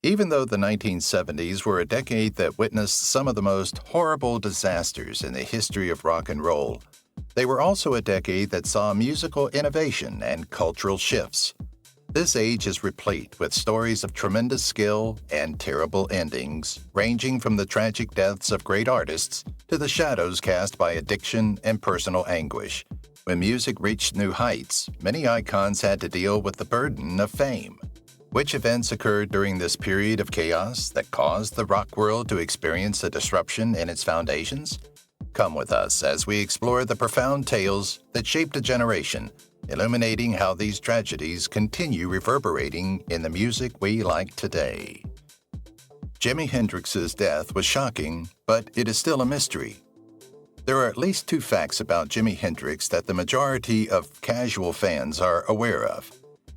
Even though the 1970s were a decade that witnessed some of the most horrible disasters in the history of rock and roll, they were also a decade that saw musical innovation and cultural shifts. This age is replete with stories of tremendous skill and terrible endings, ranging from the tragic deaths of great artists to the shadows cast by addiction and personal anguish. When music reached new heights, many icons had to deal with the burden of fame. Which events occurred during this period of chaos that caused the rock world to experience a disruption in its foundations? Come with us as we explore the profound tales that shaped a generation, illuminating how these tragedies continue reverberating in the music we like today. Jimi Hendrix's death was shocking, but it is still a mystery. There are at least two facts about Jimi Hendrix that the majority of casual fans are aware of.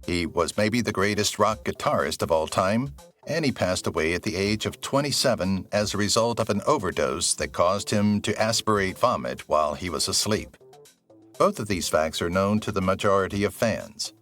He was maybe the greatest rock guitarist of all time, and he passed away at the age of 27 as a result of an overdose that caused him to aspirate vomit while he was asleep. Both of these facts are known to the majority of fans.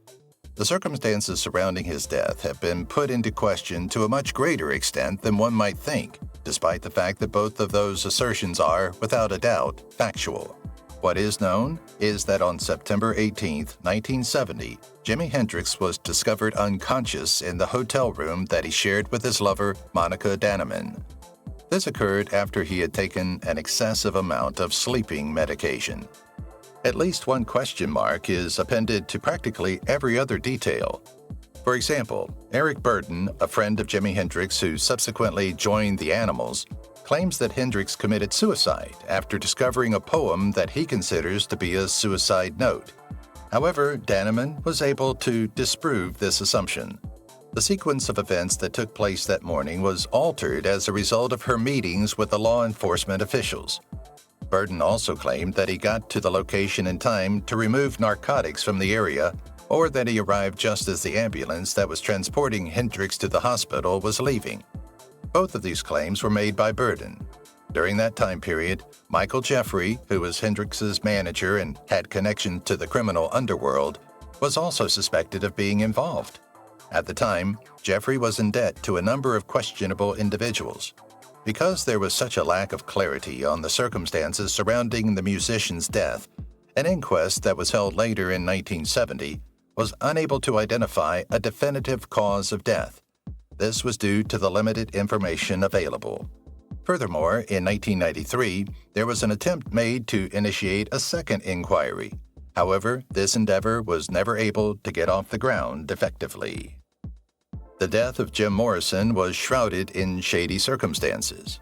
The circumstances surrounding his death have been put into question to a much greater extent than one might think, despite the fact that both of those assertions are, without a doubt, factual. What is known is that on September 18, 1970, Jimi Hendrix was discovered unconscious in the hotel room that he shared with his lover, Monica Dannemann. This occurred after he had taken an excessive amount of sleeping medication. At least one question mark is appended to practically every other detail. For example, Eric Burdon, a friend of Jimi Hendrix who subsequently joined the Animals, claims that Hendrix committed suicide after discovering a poem that he considers to be a suicide note. However, Dannemann was able to disprove this assumption. The sequence of events that took place that morning was altered as a result of her meetings with the law enforcement officials. Burdon also claimed that he got to the location in time to remove narcotics from the area, or that he arrived just as the ambulance that was transporting Hendrix to the hospital was leaving. Both of these claims were made by Burdon. During that time period, Michael Jeffrey, who was Hendrix's manager and had connection to the criminal underworld, was also suspected of being involved. At the time, Jeffrey was in debt to a number of questionable individuals. Because there was such a lack of clarity on the circumstances surrounding the musician's death, an inquest that was held later in 1970 was unable to identify a definitive cause of death. This was due to the limited information available. Furthermore, in 1993, there was an attempt made to initiate a second inquiry. However, this endeavor was never able to get off the ground effectively. The death of Jim Morrison was shrouded in shady circumstances.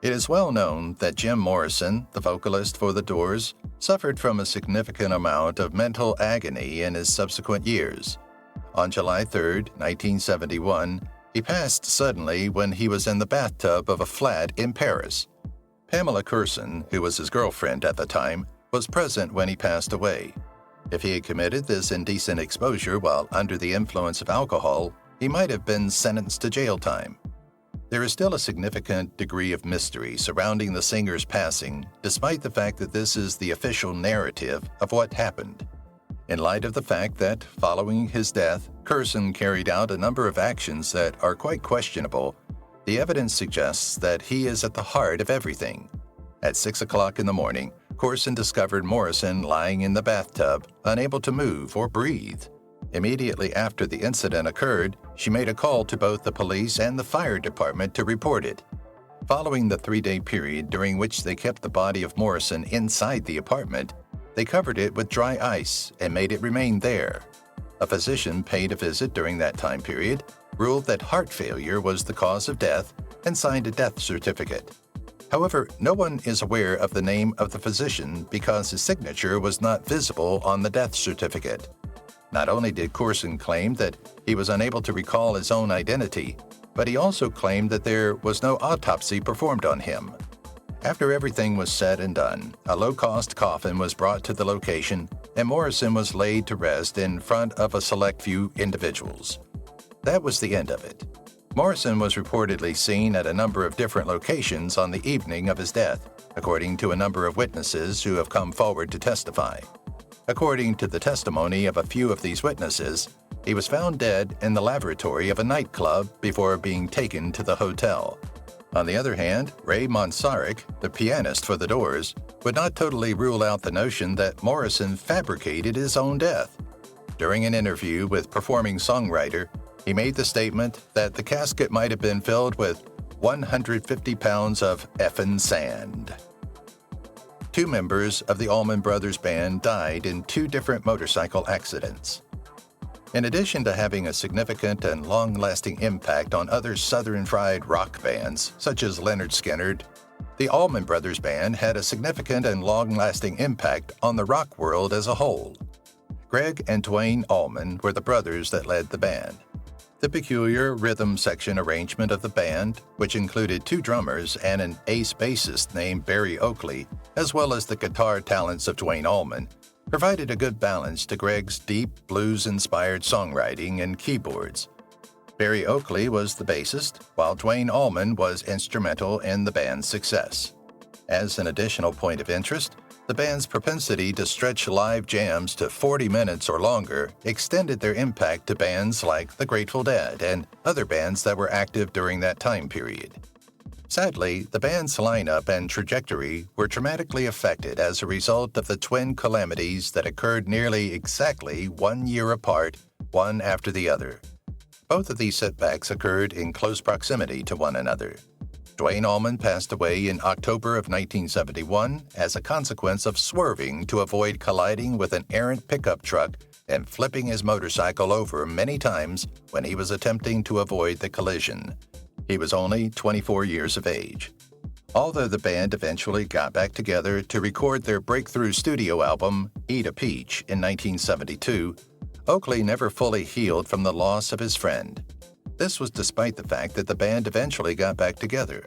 It is well known that Jim Morrison, the vocalist for The Doors, suffered from a significant amount of mental agony in his subsequent years. On July 3, 1971, he passed suddenly when he was in the bathtub of a flat in Paris. Pamela Curson, who was his girlfriend at the time, was present when he passed away. If he had committed this indecent exposure while under the influence of alcohol, he might have been sentenced to jail time. There is still a significant degree of mystery surrounding the singer's passing, despite the fact that this is the official narrative of what happened. In light of the fact that, following his death, Curson carried out a number of actions that are quite questionable, the evidence suggests that he is at the heart of everything. At 6 o'clock in the morning, Curson discovered Morrison lying in the bathtub, unable to move or breathe. Immediately after the incident occurred, she made a call to both the police and the fire department to report it. Following the 3-day period during which they kept the body of Morrison inside the apartment, they covered it with dry ice and made it remain there. A physician paid a visit during that time period, ruled that heart failure was the cause of death, and signed a death certificate. However, no one is aware of the name of the physician because his signature was not visible on the death certificate. Not only did Curson claim that he was unable to recall his own identity, but he also claimed that there was no autopsy performed on him. After everything was said and done, a low-cost coffin was brought to the location, and Morrison was laid to rest in front of a select few individuals. That was the end of it. Morrison was reportedly seen at a number of different locations on the evening of his death, according to a number of witnesses who have come forward to testify. According to the testimony of a few of these witnesses, He was found dead in the lavatory of a nightclub before being taken to the hotel. On the other hand, Ray Manzarek, the pianist for The Doors, would not totally rule out the notion that Morrison fabricated his own death. During an interview with performing songwriter, he made the statement that the casket might have been filled with 150 pounds of effin' sand. 2 members of the Allman Brothers band died in 2 different motorcycle accidents. In addition to having a significant and long-lasting impact on other Southern fried rock bands, such as Lynyrd Skynyrd, the Allman Brothers band had a significant and long-lasting impact on the rock world as a whole. Greg and Duane Allman were the brothers that led the band. The peculiar rhythm section arrangement of the band, which included 2 drummers and an ace bassist named Barry Oakley, as well as the guitar talents of Duane Allman, provided a good balance to Greg's deep blues-inspired songwriting and keyboards. Barry Oakley was the bassist, while Duane Allman was instrumental in the band's success. As an additional point of interest, the band's propensity to stretch live jams to 40 minutes or longer extended their impact to bands like the Grateful Dead and other bands that were active during that time period. Sadly, the band's lineup and trajectory were dramatically affected as a result of the twin calamities that occurred nearly exactly 1 year apart, one after the other. Both of these setbacks occurred in close proximity to one another. Duane Allman passed away in October of 1971 as a consequence of swerving to avoid colliding with an errant pickup truck and flipping his motorcycle over many times when he was attempting to avoid the collision. He was only 24 years of age. Although the band eventually got back together to record their breakthrough studio album, Eat a Peach, in 1972, Oakley never fully healed from the loss of his friend. This was despite the fact that the band eventually got back together.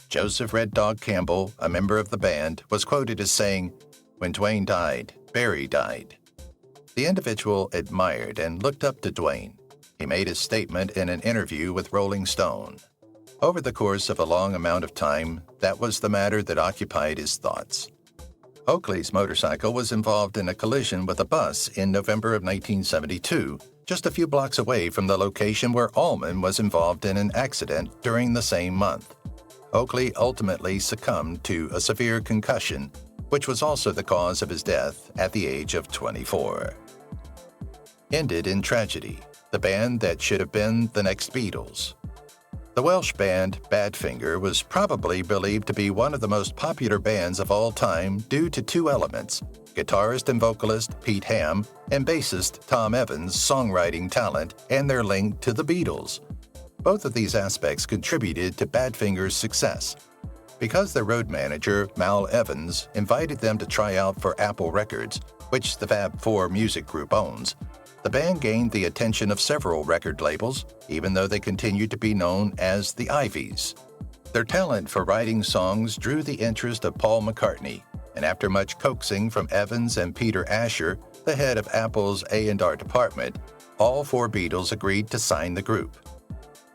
Joseph Red Dog Campbell, a member of the band, was quoted as saying, "When Duane died, Barry died." The individual admired and looked up to Duane. He made his statement in an interview with Rolling Stone. Over the course of a long amount of time, that was the matter that occupied his thoughts. Oakley's motorcycle was involved in a collision with a bus in November of 1972, just a few blocks away from the location where Allman was involved in an accident during the same month. Oakley ultimately succumbed to a severe concussion, which was also the cause of his death at the age of 24. Ended in tragedy, the band that should have been the next Beatles. The Welsh band Badfinger was probably believed to be one of the most popular bands of all time due to 2 elements: guitarist and vocalist Pete Ham and bassist Tom Evans' songwriting talent and their link to the Beatles. Both of these aspects contributed to Badfinger's success. Because their road manager, Mal Evans, invited them to try out for Apple Records, which the Fab Four music group owns, the band gained the attention of several record labels, even though they continued to be known as the Ivies. Their talent for writing songs drew the interest of Paul McCartney, and after much coaxing from Evans and Peter Asher, the head of Apple's A&R department, all 4 Beatles agreed to sign the group.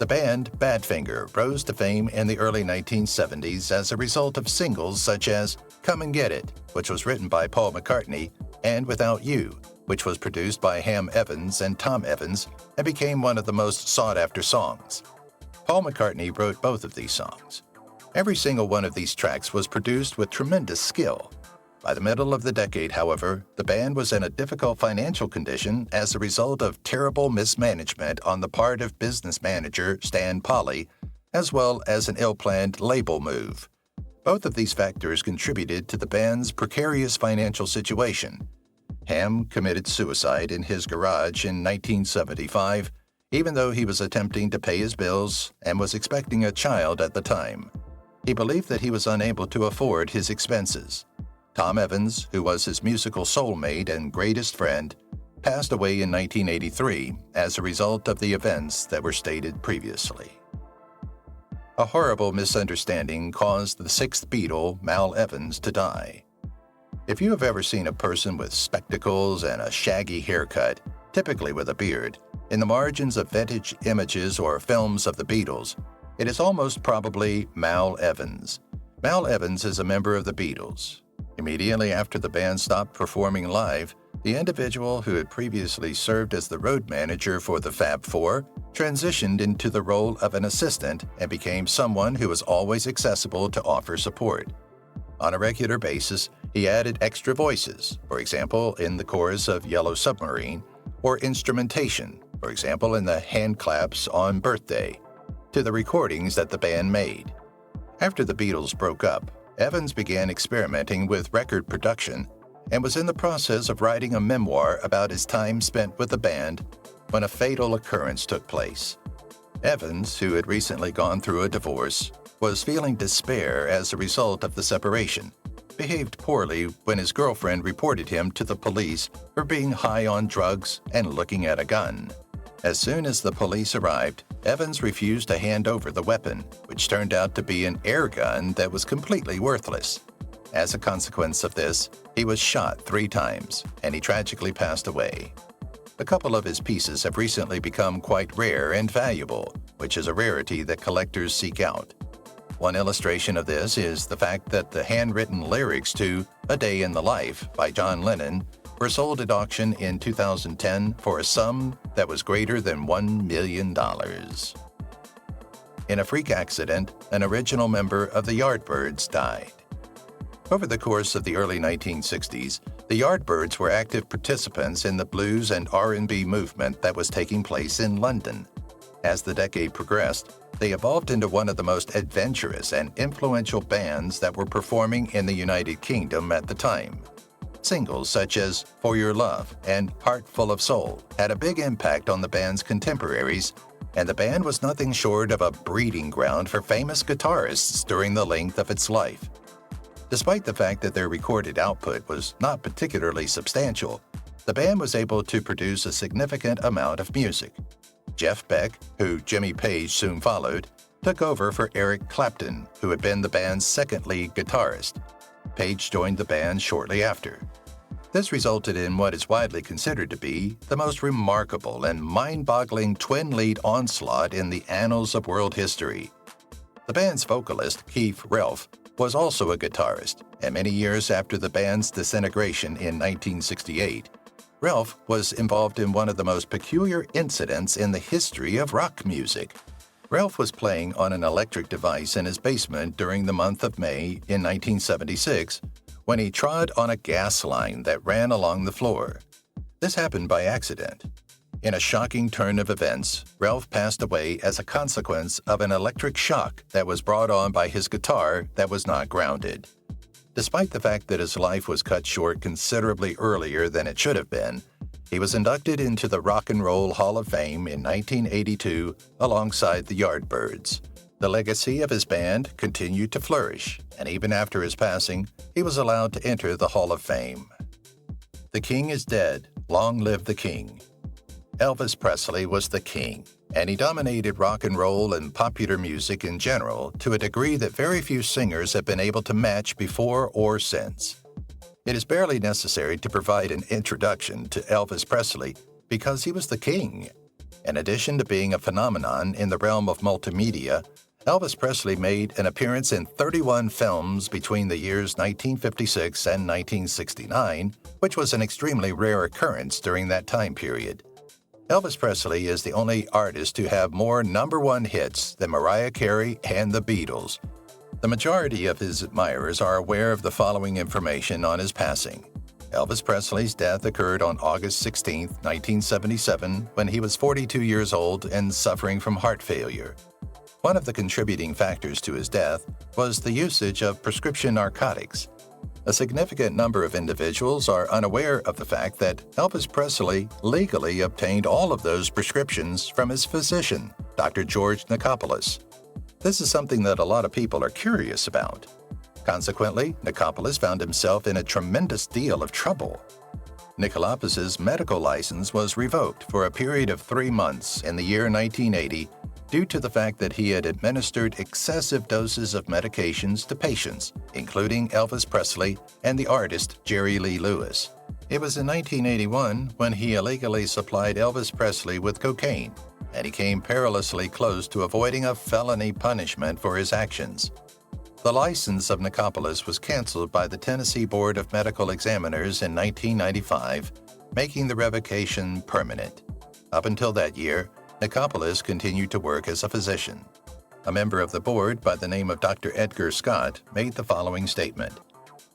The band Badfinger rose to fame in the early 1970s as a result of singles such as Come and Get It, which was written by Paul McCartney, and Without You, which was produced by Ham Evans and Tom Evans and became one of the most sought-after songs. Paul McCartney wrote both of these songs. Every single one of these tracks was produced with tremendous skill. By the middle of the decade, however, the band was in a difficult financial condition as a result of terrible mismanagement on the part of business manager Stan Polly, as well as an ill-planned label move. Both of these factors contributed to the band's precarious financial situation. Ham committed suicide in his garage in 1975, even though he was attempting to pay his bills and was expecting a child at the time. He believed that he was unable to afford his expenses. Tom Evans, who was his musical soulmate and greatest friend, passed away in 1983 as a result of the events that were stated previously. A horrible misunderstanding caused the 6th Beatle, Mal Evans, to die. If you have ever seen a person with spectacles and a shaggy haircut, typically with a beard, in the margins of vintage images or films of the Beatles, it is almost probably Mal Evans. Mal Evans is a member of the Beatles. Immediately after the band stopped performing live, The individual who had previously served as the road manager for the Fab Four transitioned into the role of an assistant and became someone who was always accessible to offer support. On a regular basis, he added extra voices, for example, in the chorus of Yellow Submarine, or instrumentation, for example, in the hand claps on Birthday, to the recordings that the band made. After the Beatles broke up, Evans began experimenting with record production and was in the process of writing a memoir about his time spent with the band when a fatal occurrence took place. Evans, who had recently gone through a divorce, was feeling despair as a result of the separation, behaved poorly when his girlfriend reported him to the police for being high on drugs and looking at a gun. As soon as the police arrived, Evans refused to hand over the weapon, which turned out to be an air gun that was completely worthless. As a consequence of this, he was shot 3 times, and he tragically passed away. A couple of his pieces have recently become quite rare and valuable, which is a rarity that collectors seek out. One illustration of this is the fact that the handwritten lyrics to A Day in the Life by John Lennon were sold at auction in 2010 for a sum that was greater than $1 million. In a freak accident, an original member of the Yardbirds died. Over the course of the early 1960s, the Yardbirds were active participants in the blues and R&B movement that was taking place in London. As the decade progressed, they evolved into one of the most adventurous and influential bands that were performing in the United Kingdom at the time. Singles such as For Your Love and Heart Full of Soul had a big impact on the band's contemporaries, and the band was nothing short of a breeding ground for famous guitarists during the length of its life. Despite the fact that their recorded output was not particularly substantial, the band was able to produce a significant amount of music. Jeff Beck, who Jimmy Page soon followed, took over for Eric Clapton, who had been the band's second lead guitarist. Page joined the band shortly after. This resulted in what is widely considered to be the most remarkable and mind-boggling twin-lead onslaught in the annals of world history. The band's vocalist, Keith Relf, was also a guitarist, and many years after the band's disintegration in 1968, Relf was involved in one of the most peculiar incidents in the history of rock music. Relf was playing on an electric device in his basement during the month of May in 1976 when he trod on a gas line that ran along the floor. This happened by accident. In a shocking turn of events, Relf passed away as a consequence of an electric shock that was brought on by his guitar that was not grounded. Despite the fact that his life was cut short considerably earlier than it should have been, he was inducted into the Rock and Roll Hall of Fame in 1982 alongside the Yardbirds. The legacy of his band continued to flourish, and even after his passing, he was allowed to enter the Hall of Fame. The king is dead. Long live the king. Elvis Presley was the king, and he dominated rock and roll and popular music in general to a degree that very few singers have been able to match before or since. It is barely necessary to provide an introduction to Elvis Presley because he was the king. In addition to being a phenomenon in the realm of multimedia, Elvis Presley made an appearance in 31 films between the years 1956 and 1969, which was an extremely rare occurrence during that time period. Elvis Presley is the only artist to have more #1 hits than Mariah Carey and the Beatles. The majority of his admirers are aware of the following information on his passing. Elvis Presley's death occurred on August 16, 1977, when he was 42 years old and suffering from heart failure. One of the contributing factors to his death was the usage of prescription narcotics. A significant number of individuals are unaware of the fact that Elvis Presley legally obtained all of those prescriptions from his physician, Dr. George Nichopoulos. This is something that a lot of people are curious about. Consequently, Nichopoulos found himself in a tremendous deal of trouble. Nichopoulos' medical license was revoked for a period of 3 months in the year 1980 due to the fact that he had administered excessive doses of medications to patients, including Elvis Presley and the artist Jerry Lee Lewis. It was in 1981 when he illegally supplied Elvis Presley with cocaine, and he came perilously close to avoiding a felony punishment for his actions. The license of Nichopoulos was canceled by the Tennessee Board of Medical Examiners in 1995, making the revocation permanent. Up until that year, Nicopolis continued to work as a physician. A member of the board by the name of Dr. Edgar Scott made the following statement.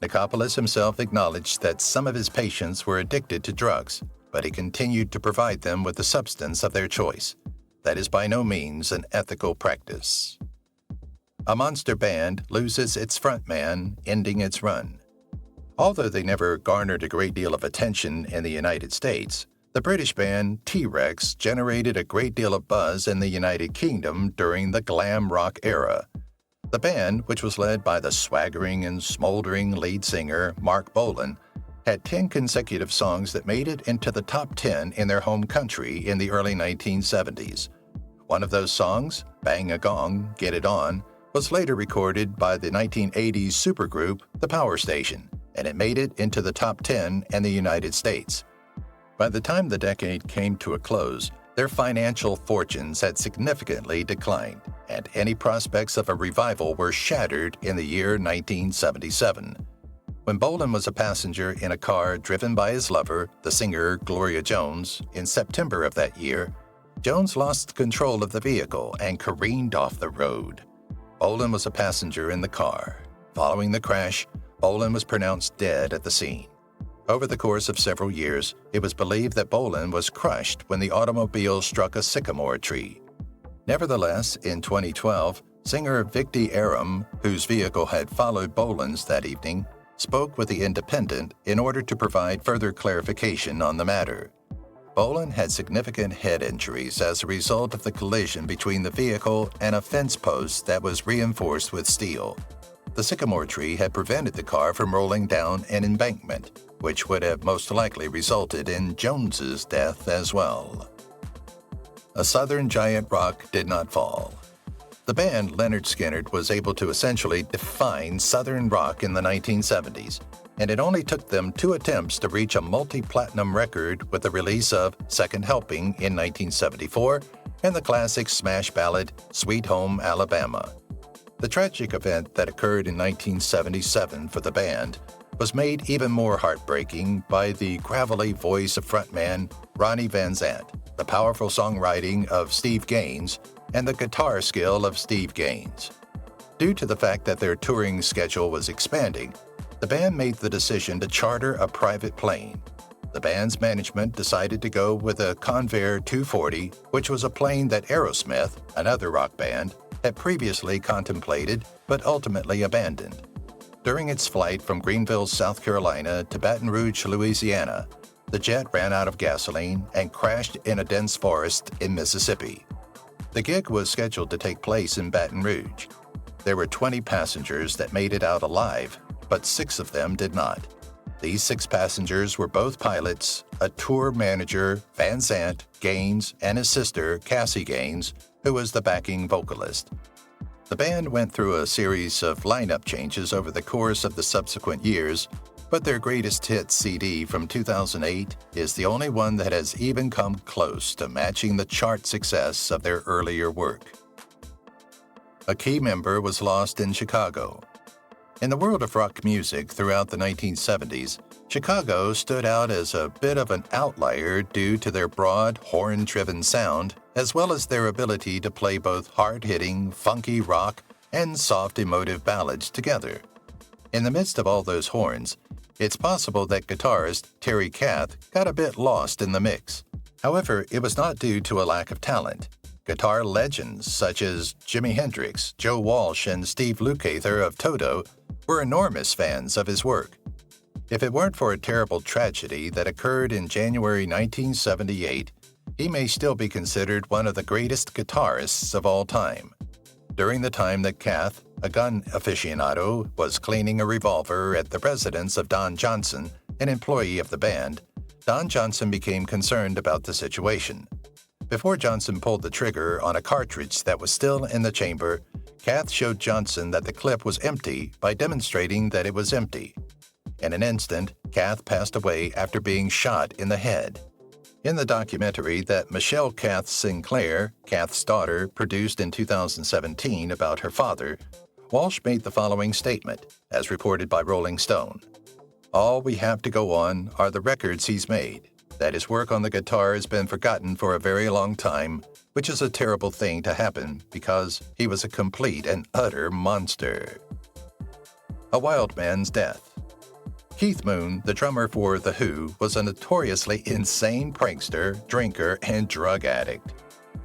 Nicopolis himself acknowledged that some of his patients were addicted to drugs, but he continued to provide them with the substance of their choice. That is by no means an ethical practice. A monster band loses its frontman, ending its run. Although they never garnered a great deal of attention in the United States, the British band T.Rex generated a great deal of buzz in the United Kingdom during the glam rock era. The band, which was led by the swaggering and smoldering lead singer Mark Bolan, had 10 consecutive songs that made it into the top 10 in their home country in the early 1970s. One of those songs, Bang a Gong, Get It On, was later recorded by the 1980s supergroup The Power Station, and it made it into the top 10 in the United States. By the time the decade came to a close, their financial fortunes had significantly declined, and any prospects of a revival were shattered in the year 1977. When Bolan was a passenger in a car driven by his lover, the singer Gloria Jones, in September of that year, Jones lost control of the vehicle and careened off the road. Bolan was a passenger in the car. Following the crash, Bolan was pronounced dead at the scene. Over the course of several years, it was believed that Bolan was crushed when the automobile struck a sycamore tree. Nevertheless, in 2012, singer Vicki Aram, whose vehicle had followed Bolan's that evening, spoke with The Independent in order to provide further clarification on the matter. Bolan had significant head injuries as a result of the collision between the vehicle and a fence post that was reinforced with steel. The sycamore tree had prevented the car from rolling down an embankment, which would have most likely resulted in Jones's death as well. A southern giant rock did not fall. The band Lynyrd Skynyrd was able to essentially define southern rock in the 1970s, and it only took them 2 attempts to reach a multi-platinum record with the release of Second Helping in 1974 and the classic smash ballad Sweet Home Alabama. The tragic event that occurred in 1977 for the band was made even more heartbreaking by the gravelly voice of frontman Ronnie Van Zant, the powerful songwriting of Steve Gaines, and the guitar skill of Steve Gaines. Due to the fact that their touring schedule was expanding, the band made the decision to charter a private plane. The band's management decided to go with a Convair 240, which was a plane that Aerosmith, another rock band, had previously contemplated but ultimately abandoned. During its flight from Greenville, South Carolina to Baton Rouge, Louisiana, the jet ran out of gasoline and crashed in a dense forest in Mississippi. The gig was scheduled to take place in Baton Rouge. There were 20 passengers that made it out alive, but 6 of them did not. These 6 passengers were both pilots, a tour manager, Van Zant, Gaines, and his sister, Cassie Gaines, who was the backing vocalist. The band went through a series of lineup changes over the course of the subsequent years, but their greatest hits CD from 2008 is the only one that has even come close to matching the chart success of their earlier work. A key member was lost in Chicago. In the world of rock music throughout the 1970s, Chicago stood out as a bit of an outlier due to their broad, horn-driven sound, as well as their ability to play both hard-hitting, funky rock and soft, emotive ballads together. In the midst of all those horns, it's possible that guitarist Terry Kath got a bit lost in the mix. However, it was not due to a lack of talent. Guitar legends such as Jimi Hendrix, Joe Walsh, and Steve Lukather of Toto were enormous fans of his work. If it weren't for a terrible tragedy that occurred in January 1978, he may still be considered one of the greatest guitarists of all time. During the time that Kath, a gun aficionado, was cleaning a revolver at the residence of Don Johnson, an employee of the band, Don Johnson became concerned about the situation. Before Johnson pulled the trigger on a cartridge that was still in the chamber, Kath showed Johnson that the clip was empty by demonstrating that it was empty. In an instant, Kath passed away after being shot in the head. In the documentary that Michelle Kath Sinclair, Kath's daughter, produced in 2017 about her father, Walsh made the following statement, as reported by Rolling Stone. "All we have to go on are the records he's made. that his work on the guitar has been forgotten for a very long time, which is a terrible thing to happen because he was a complete and utter monster. A wild man's death. Keith Moon, the drummer for The Who, was a notoriously insane prankster, drinker, and drug addict.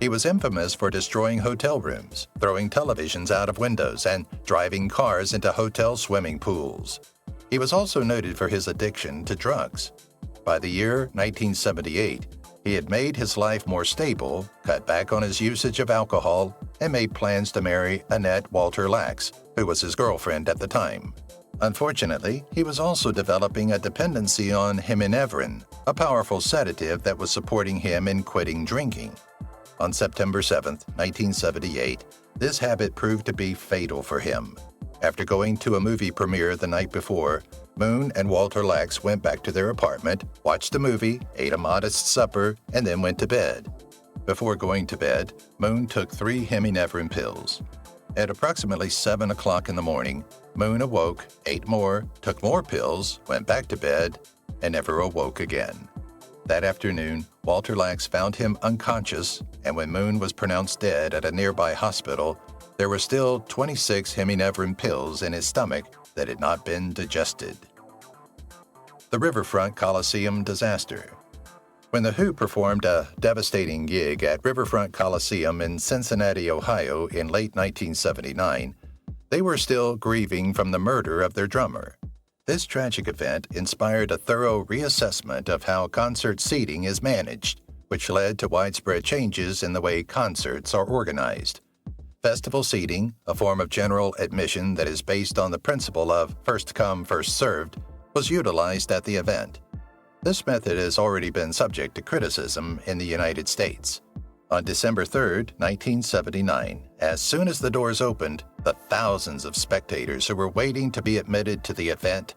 He was infamous for destroying hotel rooms, throwing televisions out of windows, and driving cars into hotel swimming pools. He was also noted for his addiction to drugs. By the year 1978, he had made his life more stable, cut back on his usage of alcohol, and made plans to marry Annette Walter Lax, who was his girlfriend at the time. Unfortunately, he was also developing a dependency on hymenevrin, a powerful sedative that was supporting him in quitting drinking. On September 7, 1978, this habit proved to be fatal for him. After going to a movie premiere the night before, Moon and Walter Lax went back to their apartment, watched a movie, ate a modest supper, and then went to bed. Before going to bed, Moon took 3 hymenevrin pills. At approximately 7 o'clock in the morning, Moon awoke, ate more, took more pills, went back to bed, and never awoke again. That afternoon, Walter Lax found him unconscious, and when Moon was pronounced dead at a nearby hospital, there were still 26 hymenevrin pills in his stomach that had not been digested. The Riverfront Coliseum disaster. When The Who performed a devastating gig at Riverfront Coliseum in Cincinnati, Ohio in late 1979, they were still grieving from the murder of their drummer. This tragic event inspired a thorough reassessment of how concert seating is managed, which led to widespread changes in the way concerts are organized. Festival seating, a form of general admission that is based on the principle of first come, first served, was utilized at the event. This method has already been subject to criticism in the United States. On December 3, 1979, as soon as the doors opened, the thousands of spectators who were waiting to be admitted to the event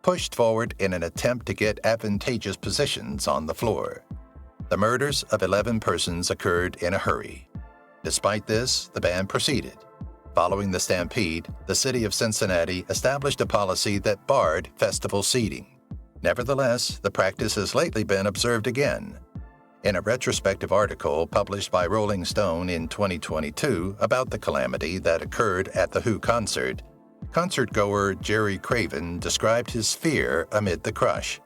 pushed forward in an attempt to get advantageous positions on the floor. The murders of 11 persons occurred in a hurry. Despite this, the band proceeded. Following the stampede, the city of Cincinnati established a policy that barred festival seating. Nevertheless, the practice has lately been observed again. In a retrospective article published by Rolling Stone in 2022 about the calamity that occurred at the Who concert, concertgoer Jerry Craven described his fear amid the crush.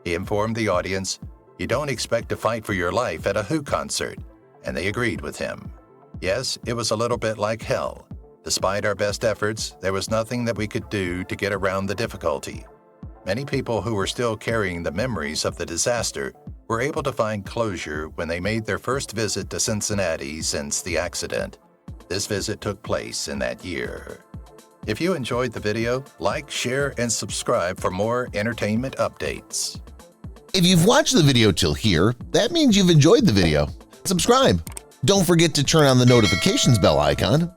He informed the audience, "You don't expect to fight for your life at a Who concert," and they agreed with him. Yes, it was a little bit like hell. Despite our best efforts, there was nothing that we could do to get around the difficulty. Many people who were still carrying the memories of the disaster were able to find closure when they made their first visit to Cincinnati since the accident. This visit took place in that year. If you enjoyed the video, like, share, and subscribe for more entertainment updates. If you've watched the video till here, that means you've enjoyed the video. Subscribe. Don't forget to turn on the notifications bell icon